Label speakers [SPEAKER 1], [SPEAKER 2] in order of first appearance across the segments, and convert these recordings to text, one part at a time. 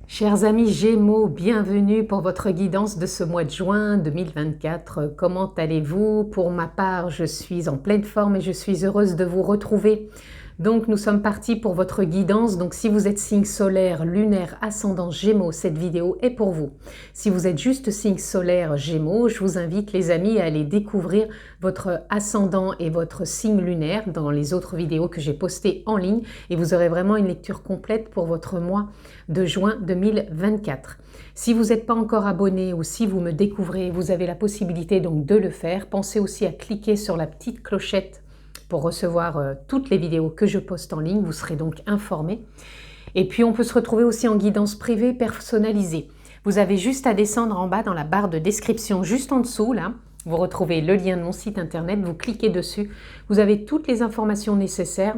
[SPEAKER 1] Chers amis Gémeaux, bienvenue pour votre guidance de ce mois de juin 2024. Comment allez-vous? Pour ma part, je suis en pleine forme et je suis heureuse de vous retrouver. Donc nous sommes partis pour votre guidance. Donc si vous êtes signe solaire, lunaire, ascendant Gémeaux, cette vidéo est pour vous. Si vous êtes juste signe solaire Gémeaux, je vous invite les amis à aller découvrir votre ascendant et votre signe lunaire dans les autres vidéos que j'ai postées en ligne et vous aurez vraiment une lecture complète pour votre mois de juin 2024. Si vous n'êtes pas encore abonné ou si vous me découvrez, vous avez la possibilité donc de le faire. Pensez aussi à cliquer sur la petite clochette pour recevoir toutes les vidéos que je poste en ligne. Vous serez donc informés. Et puis on peut se retrouver aussi en guidance privée personnalisée. Vous avez juste à descendre en bas dans la barre de description, juste en dessous là. Vous retrouvez le lien de mon site internet, vous cliquez dessus. Vous avez toutes les informations nécessaires,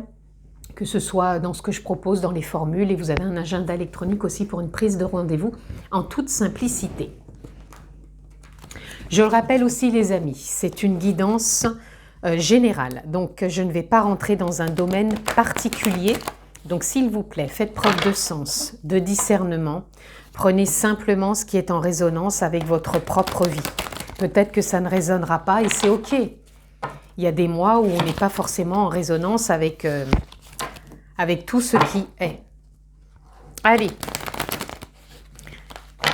[SPEAKER 1] que ce soit dans ce que je propose, dans les formules, et vous avez un agenda électronique aussi pour une prise de rendez-vous en toute simplicité. Je le rappelle aussi les amis, c'est une guidance générale, donc je ne vais pas rentrer dans un domaine particulier. Donc s'il vous plaît, faites preuve de sens, de discernement, prenez simplement ce qui est en résonance avec votre propre vie. Peut-être que ça ne résonnera pas et c'est ok. Il y a des mois où on n'est pas forcément en résonance avec tout ce qui est. Allez,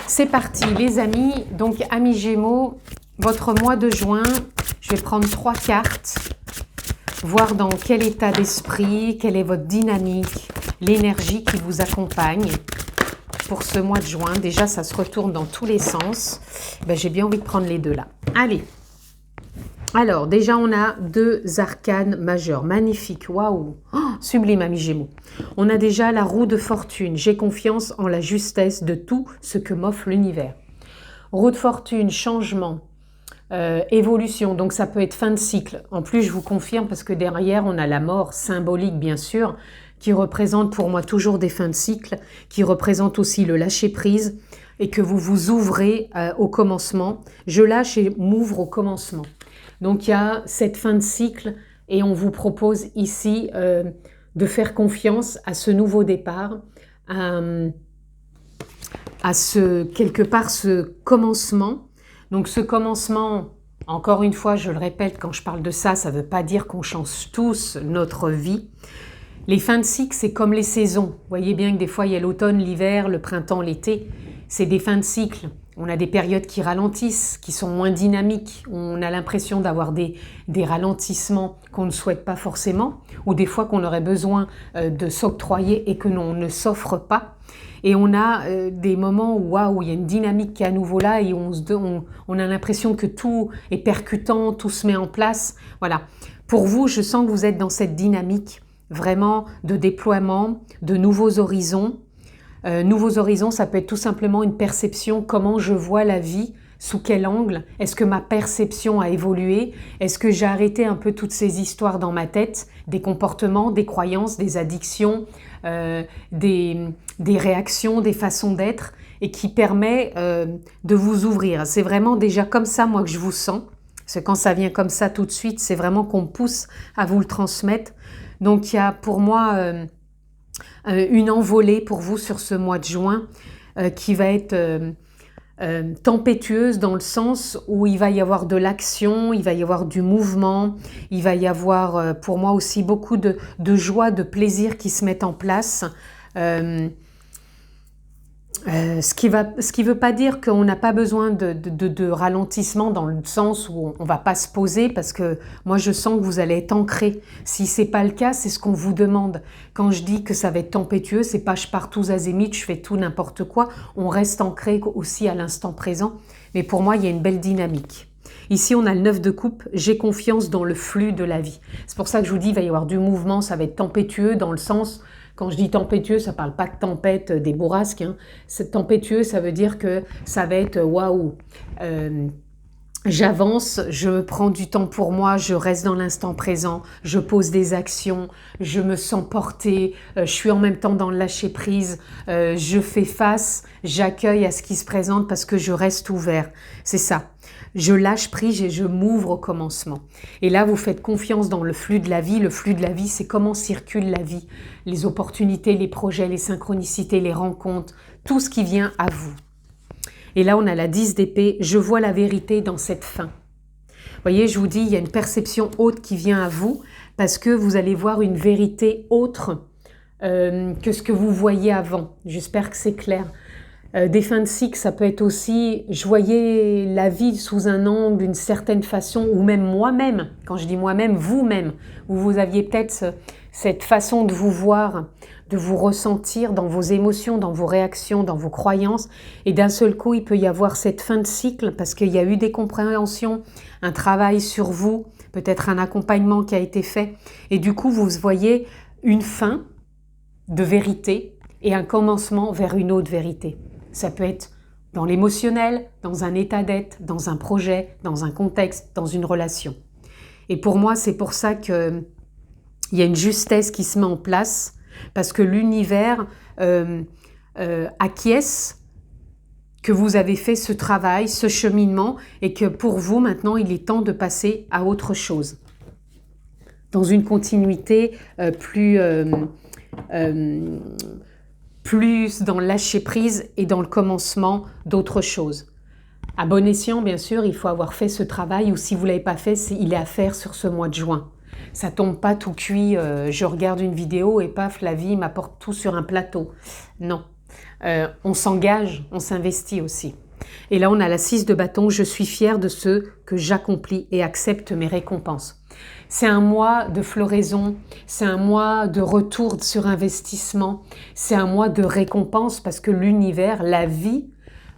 [SPEAKER 1] c'est parti les amis. Donc amis Gémeaux, votre mois de juin, je vais prendre 3 cartes, voir dans quel état d'esprit, quelle est votre dynamique, l'énergie qui vous accompagne pour ce mois de juin. Déjà, ça se retourne dans tous les sens. Ben, j'ai bien envie de prendre les deux là. Allez. Alors, déjà, on a 2 arcanes majeures. Magnifique. Waouh. Oh, sublime, amis Gémeaux. On a déjà la roue de fortune. J'ai confiance en la justesse de tout ce que m'offre l'univers. Roue de fortune, changement, évolution. Donc, ça peut être fin de cycle. En plus, je vous confirme, parce que derrière, on a la mort symbolique, bien sûr, qui représente pour moi toujours des fins de cycle, qui représente aussi le lâcher-prise et que vous vous ouvrez au commencement. Je lâche et m'ouvre au commencement. Donc il y a cette fin de cycle et on vous propose ici de faire confiance à ce nouveau départ, à quelque part ce commencement. Donc ce commencement, encore une fois, je le répète, quand je parle de ça, ça ne veut pas dire qu'on change tous notre vie. Les fins de cycle, c'est comme les saisons. Vous voyez bien que des fois, il y a l'automne, l'hiver, le printemps, l'été. C'est des fins de cycle. On a des périodes qui ralentissent, qui sont moins dynamiques. On a l'impression d'avoir des ralentissements qu'on ne souhaite pas forcément, ou des fois qu'on aurait besoin de s'octroyer et que l'on ne s'offre pas. Et on a des moments où waouh, il y a une dynamique qui est à nouveau là et on a l'impression que tout est percutant, tout se met en place. Voilà. Pour vous, je sens que vous êtes dans cette dynamique vraiment de déploiement, de nouveaux horizons. Nouveaux horizons, ça peut être tout simplement une perception, comment je vois la vie, sous quel angle, est-ce que ma perception a évolué, est-ce que j'ai arrêté un peu toutes ces histoires dans ma tête, des comportements, des croyances, des addictions, des réactions, des façons d'être, et qui permet de vous ouvrir. C'est vraiment déjà comme ça, moi, que je vous sens, parce que quand ça vient comme ça tout de suite, c'est vraiment qu'on me pousse à vous le transmettre. Donc il y a pour moi une envolée pour vous sur ce mois de juin qui va être tempétueuse dans le sens où il va y avoir de l'action, il va y avoir du mouvement, il va y avoir pour moi aussi beaucoup de joie, de plaisir qui se mettent en place. Ce qui veut pas dire qu'on n'a pas besoin de ralentissement dans le sens où on va pas se poser, parce que moi je sens que vous allez être ancré. Si c'est pas le cas, c'est ce qu'on vous demande. Quand je dis que ça va être tempétueux, c'est pas je pars tous azimuts, je fais tout n'importe quoi. On reste ancré aussi à l'instant présent. Mais pour moi, il y a une belle dynamique. Ici, on a le 9 de coupe, j'ai confiance dans le flux de la vie. C'est pour ça que je vous dis, il va y avoir du mouvement, ça va être tempétueux dans le sens... Quand je dis tempétueux, ça ne parle pas de tempête des bourrasques. Hein. Tempétueux, ça veut dire que ça va être waouh. J'avance, je prends du temps pour moi, je reste dans l'instant présent, je pose des actions, je me sens portée, je suis en même temps dans le lâcher prise, je fais face, j'accueille à ce qui se présente parce que je reste ouvert. C'est ça. Je lâche prise et je m'ouvre au commencement. Et là, vous faites confiance dans le flux de la vie. Le flux de la vie, c'est comment circule la vie, les opportunités, les projets, les synchronicités, les rencontres, tout ce qui vient à vous. Et là, on a la 10 d'épée. Je vois la vérité dans cette fin. Vous voyez, je vous dis, il y a une perception haute qui vient à vous parce que vous allez voir une vérité autre que ce que vous voyez avant. J'espère que c'est clair. Des fins de cycle, ça peut être aussi, je voyais la vie sous un angle d'une certaine façon, ou même moi-même, quand je dis moi-même, vous-même, où vous aviez peut-être cette façon de vous voir, de vous ressentir dans vos émotions, dans vos réactions, dans vos croyances, et d'un seul coup, il peut y avoir cette fin de cycle, parce qu'il y a eu des compréhensions, un travail sur vous, peut-être un accompagnement qui a été fait, et du coup, vous voyez une fin de vérité et un commencement vers une autre vérité. Ça peut être dans l'émotionnel, dans un état d'être, dans un projet, dans un contexte, dans une relation. Et pour moi, c'est pour ça qu'il y a une justesse qui se met en place, parce que l'univers acquiesce que vous avez fait ce travail, ce cheminement, et que pour vous, maintenant, il est temps de passer à autre chose. Dans une continuité plus dans le lâcher-prise et dans le commencement d'autres choses. À bon escient, bien sûr, il faut avoir fait ce travail, ou si vous ne l'avez pas fait, il est à faire sur ce mois de juin. Ça ne tombe pas tout cuit, je regarde une vidéo et paf, la vie m'apporte tout sur un plateau. Non, on s'engage, on s'investit aussi. Et là, on a la 6 de bâton, je suis fière de ce que j'accomplis et accepte mes récompenses. C'est un mois de floraison, c'est un mois de retour sur investissement, c'est un mois de récompense parce que l'univers, la vie,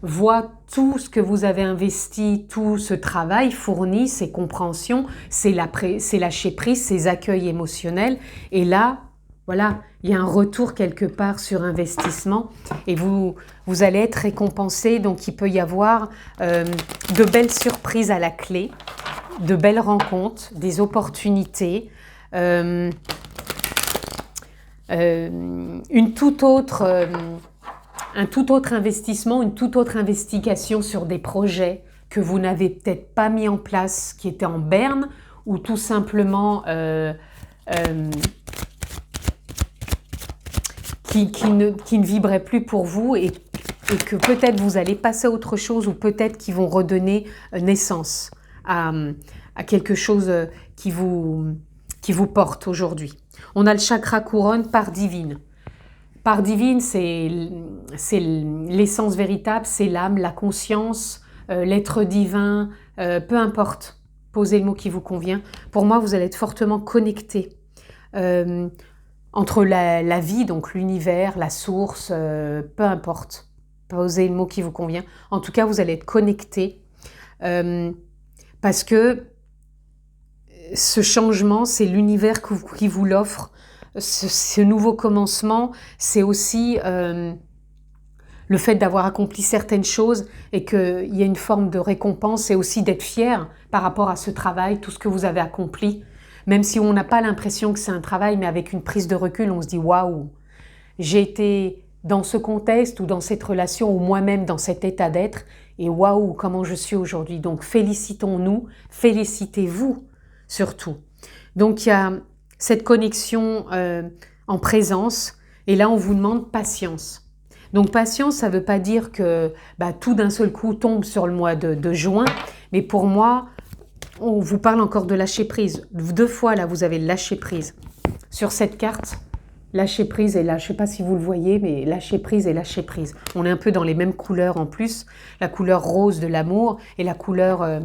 [SPEAKER 1] voit tout ce que vous avez investi, tout ce travail fourni, ces compréhensions, ces lâcher prise, ces accueils émotionnels. Et là, voilà, il y a un retour quelque part sur investissement et vous allez être récompensé. Donc, il peut y avoir de belles surprises à la clé, de belles rencontres, des opportunités, un tout autre investissement, une toute autre investigation sur des projets que vous n'avez peut-être pas mis en place, qui étaient en berne, ou tout simplement qui ne vibraient plus pour vous et que peut-être vous allez passer à autre chose, ou peut-être qu'ils vont redonner naissance à quelque chose qui vous porte aujourd'hui. On a le chakra couronne, part divine. Part divine, c'est l'essence véritable, c'est l'âme, la conscience, l'être divin, peu importe, posez le mot qui vous convient. Pour moi, vous allez être fortement connecté entre la vie, donc l'univers, la source, peu importe, posez le mot qui vous convient. En tout cas, vous allez être connecté parce que ce changement, c'est l'univers qui vous l'offre. Ce nouveau commencement, c'est aussi le fait d'avoir accompli certaines choses et qu'il y a une forme de récompense et aussi d'être fier par rapport à ce travail, tout ce que vous avez accompli. Même si on n'a pas l'impression que c'est un travail, mais avec une prise de recul, on se dit « Waouh, j'ai été dans ce contexte ou dans cette relation ou moi-même dans cet état d'être et waouh, comment je suis aujourd'hui ». Donc félicitons-nous, félicitez-vous surtout. Donc il y a cette connexion en présence et là on vous demande patience. Donc patience, ça ne veut pas dire que tout d'un seul coup tombe sur le mois de juin, mais pour moi, on vous parle encore de lâcher prise. 2 fois là, vous avez lâché prise. Sur cette carte, lâcher prise et là, je ne sais pas si vous le voyez, mais lâcher prise et lâcher prise. On est un peu dans les mêmes couleurs en plus, la couleur rose de l'amour et la couleur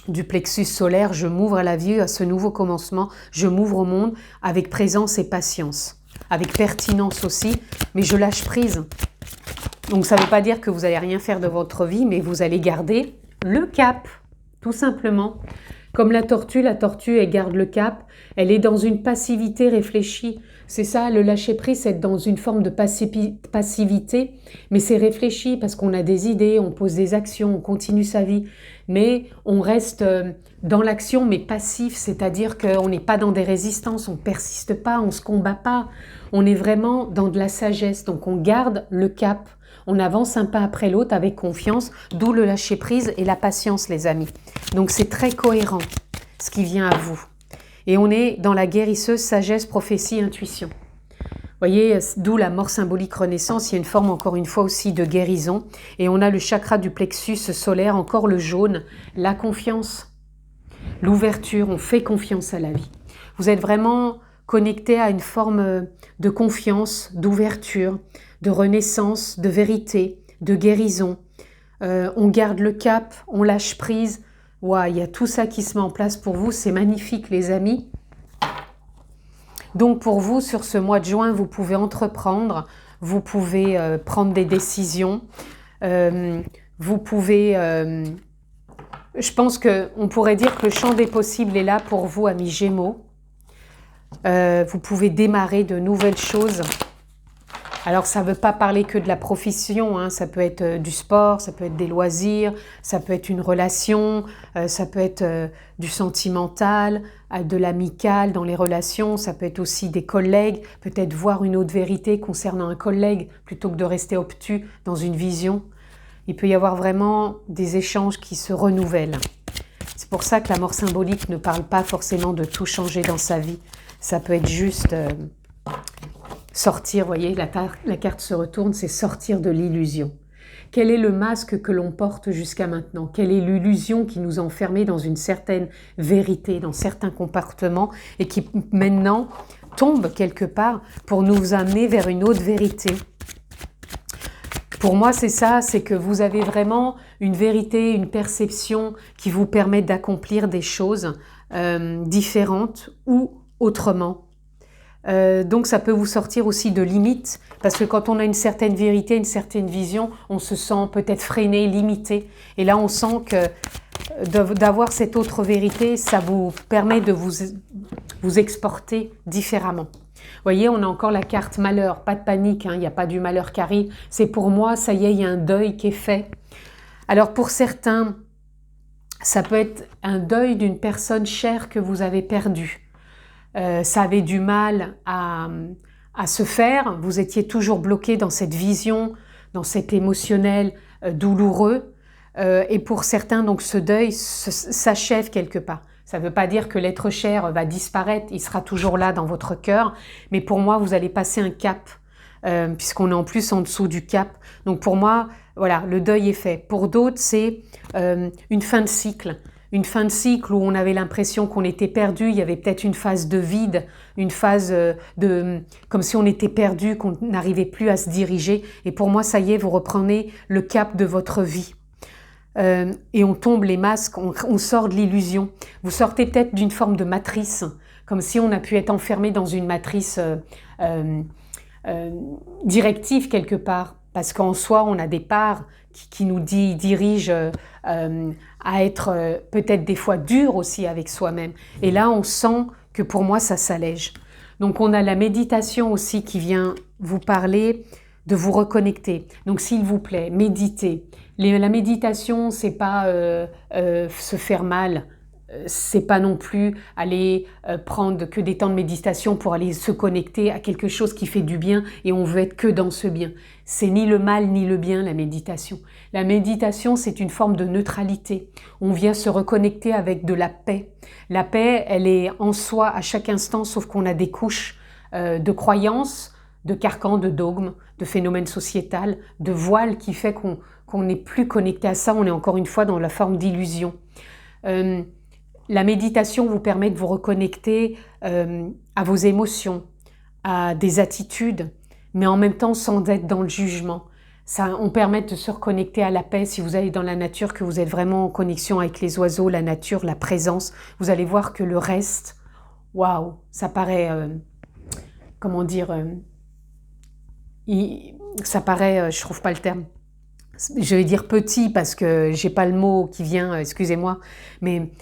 [SPEAKER 1] du plexus solaire. Je m'ouvre à la vie, à ce nouveau commencement, je m'ouvre au monde avec présence et patience, avec pertinence aussi, mais je lâche prise. Donc ça ne veut pas dire que vous n'allez rien faire de votre vie, mais vous allez garder le cap, tout simplement. Comme la tortue, elle garde le cap, elle est dans une passivité réfléchie. c'est ça, le lâcher-prise, c'est être dans une forme de passivité, mais c'est réfléchi parce qu'on a des idées, on pose des actions, on continue sa vie, mais on reste dans l'action, mais passif, c'est-à-dire qu'on n'est pas dans des résistances, on ne persiste pas, on ne se combat pas, on est vraiment dans de la sagesse, donc on garde le cap, on avance un pas après l'autre avec confiance, d'où le lâcher-prise et la patience, les amis. Donc c'est très cohérent, ce qui vient à vous. Et on est dans la guérisseuse, sagesse, prophétie, intuition. Vous voyez, d'où la mort symbolique renaissance, il y a une forme encore une fois aussi de guérison. Et on a le chakra du plexus solaire, encore le jaune, la confiance, l'ouverture, on fait confiance à la vie. Vous êtes vraiment connecté à une forme de confiance, d'ouverture, de renaissance, de vérité, de guérison. On garde le cap, on lâche prise. Wow, il y a tout ça qui se met en place pour vous, c'est magnifique les amis. Donc pour vous, sur ce mois de juin, vous pouvez entreprendre, vous pouvez prendre des décisions, vous pouvez... je pense qu'on pourrait dire que le champ des possibles est là pour vous, amis Gémeaux. Vous pouvez démarrer de nouvelles choses. Alors ça ne veut pas parler que de la profession, hein. Ça peut être du sport, ça peut être des loisirs, ça peut être une relation, ça peut être du sentimental, de l'amical dans les relations, ça peut être aussi des collègues, peut-être voir une autre vérité concernant un collègue plutôt que de rester obtus dans une vision. Il peut y avoir vraiment des échanges qui se renouvellent. C'est pour ça que la mort symbolique ne parle pas forcément de tout changer dans sa vie. Ça peut être juste... sortir, vous voyez, la carte se retourne, c'est sortir de l'illusion. Quel est le masque que l'on porte jusqu'à maintenant? Quelle est l'illusion qui nous a enfermés dans une certaine vérité, dans certains comportements et qui maintenant tombe quelque part pour nous amener vers une autre vérité? Pour moi, c'est ça, c'est que vous avez vraiment une vérité, une perception qui vous permet d'accomplir des choses différentes ou autrement. Donc ça peut vous sortir aussi de limites, parce que quand on a une certaine vérité, une certaine vision, on se sent peut-être freiné, limité. Et là, on sent que d'avoir cette autre vérité, ça vous permet de vous exporter différemment. Vous voyez, on a encore la carte malheur, pas de panique, hein, il n'y a pas du malheur qui arrive. C'est pour moi, ça y est, il y a un deuil qui est fait. Alors pour certains, ça peut être un deuil d'une personne chère que vous avez perdue. Ça avait du mal à se faire, vous étiez toujours bloqué dans cette vision, dans cet émotionnel douloureux, et pour certains, donc ce deuil s'achève quelque part. Ça ne veut pas dire que l'être cher va disparaître, il sera toujours là dans votre cœur, mais pour moi, vous allez passer un cap, puisqu'on est en plus en dessous du cap. Donc pour moi, voilà, le deuil est fait. Pour d'autres, c'est une fin de cycle. Une fin de cycle où on avait l'impression qu'on était perdu, il y avait peut-être une phase de vide, une phase comme si on était perdu, qu'on n'arrivait plus à se diriger. Et pour moi, ça y est, vous reprenez le cap de votre vie. Et on tombe les masques, on sort de l'illusion. Vous sortez peut-être d'une forme de matrice, comme si on a pu être enfermé dans une matrice directive quelque part. Parce qu'en soi, on a des parts qui nous dirigent à être peut-être des fois dur aussi avec soi-même. Et là, on sent que pour moi, ça s'allège. Donc, on a la méditation aussi qui vient vous parler de vous reconnecter. Donc, s'il vous plaît, méditez. La méditation, c'est pas se faire mal. C'est pas non plus aller prendre que des temps de méditation pour aller se connecter à quelque chose qui fait du bien et on veut être que dans ce bien. C'est ni le mal ni le bien, la méditation. La méditation, c'est une forme de neutralité. On vient se reconnecter avec de la paix. La paix, elle est en soi à chaque instant, sauf qu'on a des couches de croyances, de carcans, de dogmes, de phénomènes sociétals, de voiles qui fait qu'on n'est plus connecté à ça. On est encore une fois dans la forme d'illusion. La méditation vous permet de vous reconnecter à vos émotions, à des attitudes, mais en même temps sans être dans le jugement. Ça, on permet de se reconnecter à la paix. Si vous allez dans la nature, que vous êtes vraiment en connexion avec les oiseaux, la nature, la présence, vous allez voir que le reste, waouh, ça paraît, comment dire, ça paraît, je trouve pas le terme. Je vais dire petit parce que j'ai pas le mot qui vient, excusez-moi, mais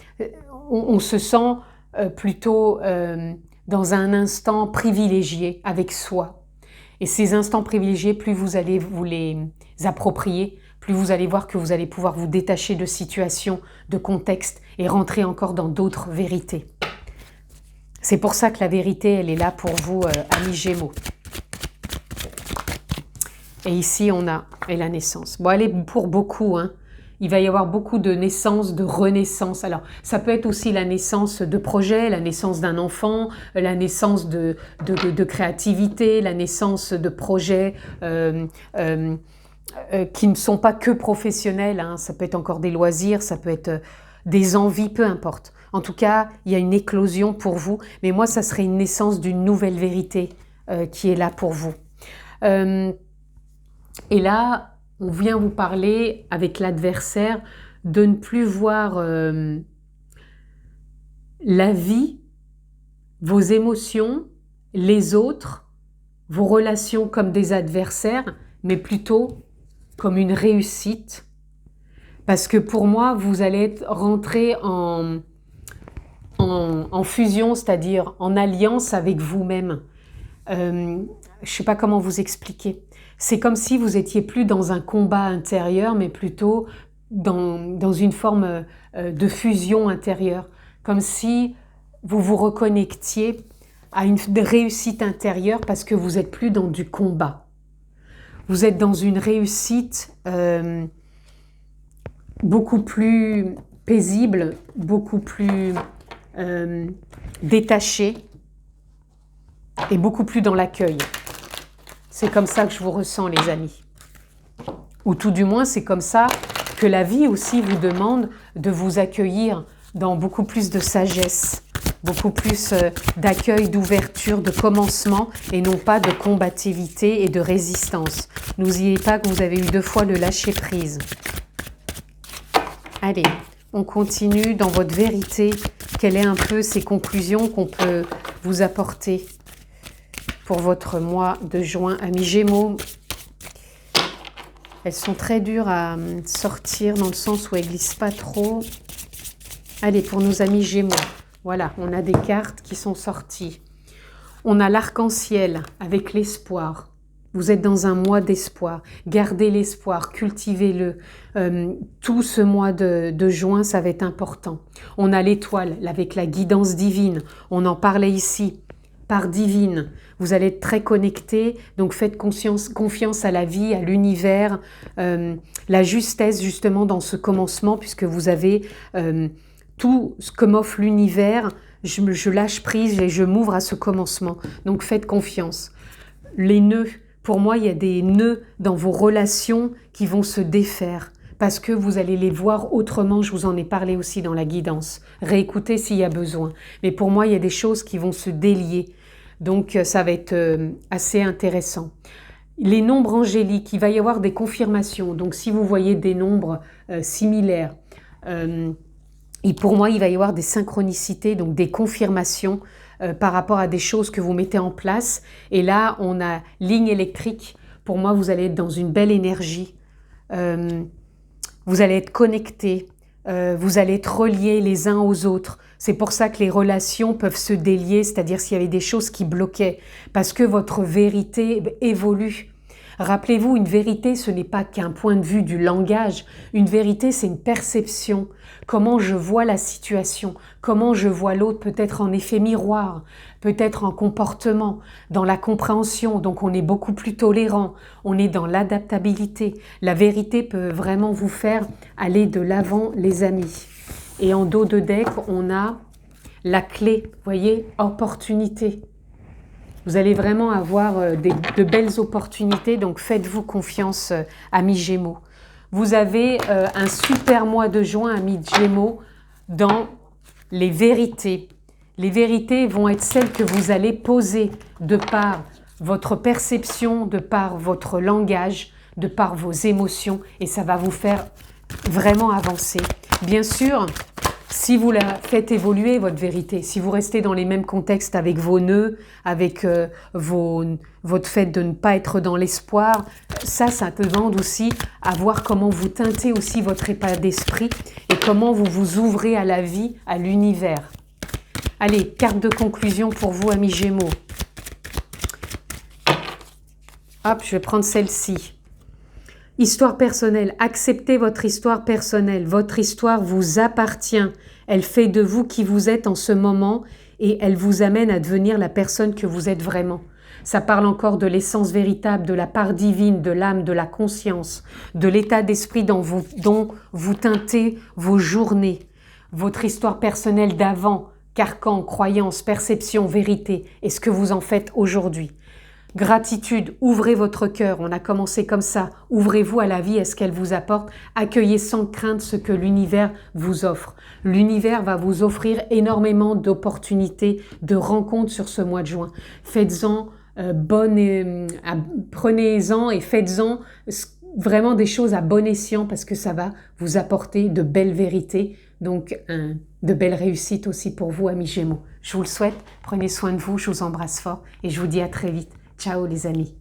[SPEAKER 1] on se sent plutôt dans un instant privilégié avec soi. Et ces instants privilégiés, plus vous allez vous les approprier, plus vous allez voir que vous allez pouvoir vous détacher de situations, de contextes et rentrer encore dans d'autres vérités. C'est pour ça que la vérité, elle est là pour vous, amis Gémeaux. Et ici, on a la naissance. Bon, elle est pour beaucoup, hein. Il va y avoir beaucoup de naissances, de renaissances. Alors, ça peut être aussi la naissance de projets, la naissance d'un enfant, la naissance de créativité, la naissance de projets qui ne sont pas que professionnels, hein. Ça peut être encore des loisirs, ça peut être des envies, peu importe. En tout cas, il y a une éclosion pour vous. Mais moi, ça serait une naissance d'une nouvelle vérité qui est là pour vous. Et là, on vient vous parler avec l'adversaire de ne plus voir la vie, vos émotions, les autres, vos relations comme des adversaires, mais plutôt comme une réussite. Parce que pour moi, vous allez rentrer en fusion, c'est-à-dire en alliance avec vous-même. Je ne sais pas comment vous expliquer. C'est comme si vous étiez plus dans un combat intérieur, mais plutôt dans une forme de fusion intérieure. Comme si vous vous reconnectiez à une réussite intérieure parce que vous n'êtes plus dans du combat. Vous êtes dans une réussite beaucoup plus paisible, beaucoup plus détachée et beaucoup plus dans l'accueil. C'est comme ça que je vous ressens, les amis. Ou tout du moins, c'est comme ça que la vie aussi vous demande de vous accueillir dans beaucoup plus de sagesse, beaucoup plus d'accueil, d'ouverture, de commencement et non pas de combativité et de résistance. N'oubliez pas que vous avez eu 2 fois le lâcher-prise. Allez, on continue dans votre vérité. Quelles sont un peu ces conclusions qu'on peut vous apporter pour votre mois de juin, amis Gémeaux? Elles sont très dures à sortir dans le sens où elles ne glissent pas trop. Allez, pour nos amis Gémeaux, voilà, on a des cartes qui sont sorties. On a l'arc-en-ciel avec l'espoir. Vous êtes dans un mois d'espoir. Gardez l'espoir, cultivez-le. Tout ce mois de juin, ça va être important. On a l'étoile avec la guidance divine. On en parlait ici. Par divine, vous allez être très connecté, donc faites confiance à la vie, à l'univers, la justesse justement dans ce commencement, puisque vous avez tout ce que m'offre l'univers, je lâche prise et je m'ouvre à ce commencement, donc faites confiance. Les nœuds, pour moi il y a des nœuds dans vos relations qui vont se défaire, parce que vous allez les voir autrement, je vous en ai parlé aussi dans la guidance, réécoutez s'il y a besoin, mais pour moi il y a des choses qui vont se délier. Donc, ça va être assez intéressant. Les nombres angéliques, il va y avoir des confirmations. Donc, si vous voyez des nombres similaires, et pour moi, il va y avoir des synchronicités, donc des confirmations par rapport à des choses que vous mettez en place. Et là, on a ligne électrique. Pour moi, vous allez être dans une belle énergie. Vous allez être connectés. Vous allez être reliés les uns aux autres. C'est pour ça que les relations peuvent se délier, c'est-à-dire s'il y avait des choses qui bloquaient, parce que votre vérité évolue. Rappelez-vous, une vérité, ce n'est pas qu'un point de vue du langage. Une vérité, c'est une perception. Comment je vois la situation, comment je vois l'autre, peut-être en effet miroir, peut-être en comportement, dans la compréhension. Donc on est beaucoup plus tolérant, on est dans l'adaptabilité. La vérité peut vraiment vous faire aller de l'avant, les amis. Et en dos de deck, on a la clé, vous voyez, opportunité. Vous allez vraiment avoir de belles opportunités, donc faites-vous confiance, amis Gémeaux. Vous avez un super mois de juin, amis Gémeaux, dans les vérités. Les vérités vont être celles que vous allez poser de par votre perception, de par votre langage, de par vos émotions, et ça va vous faire vraiment avancer. Bien sûr, si vous la faites évoluer, votre vérité, si vous restez dans les mêmes contextes avec vos nœuds, avec votre fait de ne pas être dans l'espoir, ça demande aussi à voir comment vous teintez aussi votre état d'esprit et comment vous vous ouvrez à la vie, à l'univers. Allez, carte de conclusion pour vous, amis Gémeaux. Hop, je vais prendre celle-ci. Histoire personnelle. Acceptez votre histoire personnelle. Votre histoire vous appartient. Elle fait de vous qui vous êtes en ce moment et elle vous amène à devenir la personne que vous êtes vraiment. Ça parle encore de l'essence véritable, de la part divine, de l'âme, de la conscience, de l'état d'esprit dont vous teintez vos journées, votre histoire personnelle d'avant, carcan, croyance, perception, vérité, et ce que vous en faites aujourd'hui. Gratitude, ouvrez votre cœur, on a commencé comme ça, ouvrez-vous à la vie, à ce qu'elle vous apporte, accueillez sans crainte ce que l'univers vous offre. L'univers va vous offrir énormément d'opportunités, de rencontres sur ce mois de juin. Faites-en prenez-en et faites-en vraiment des choses à bon escient parce que ça va vous apporter de belles vérités, donc de belles réussites aussi pour vous, amis Gémeaux. Je vous le souhaite, prenez soin de vous, je vous embrasse fort et je vous dis à très vite. Ciao les amis.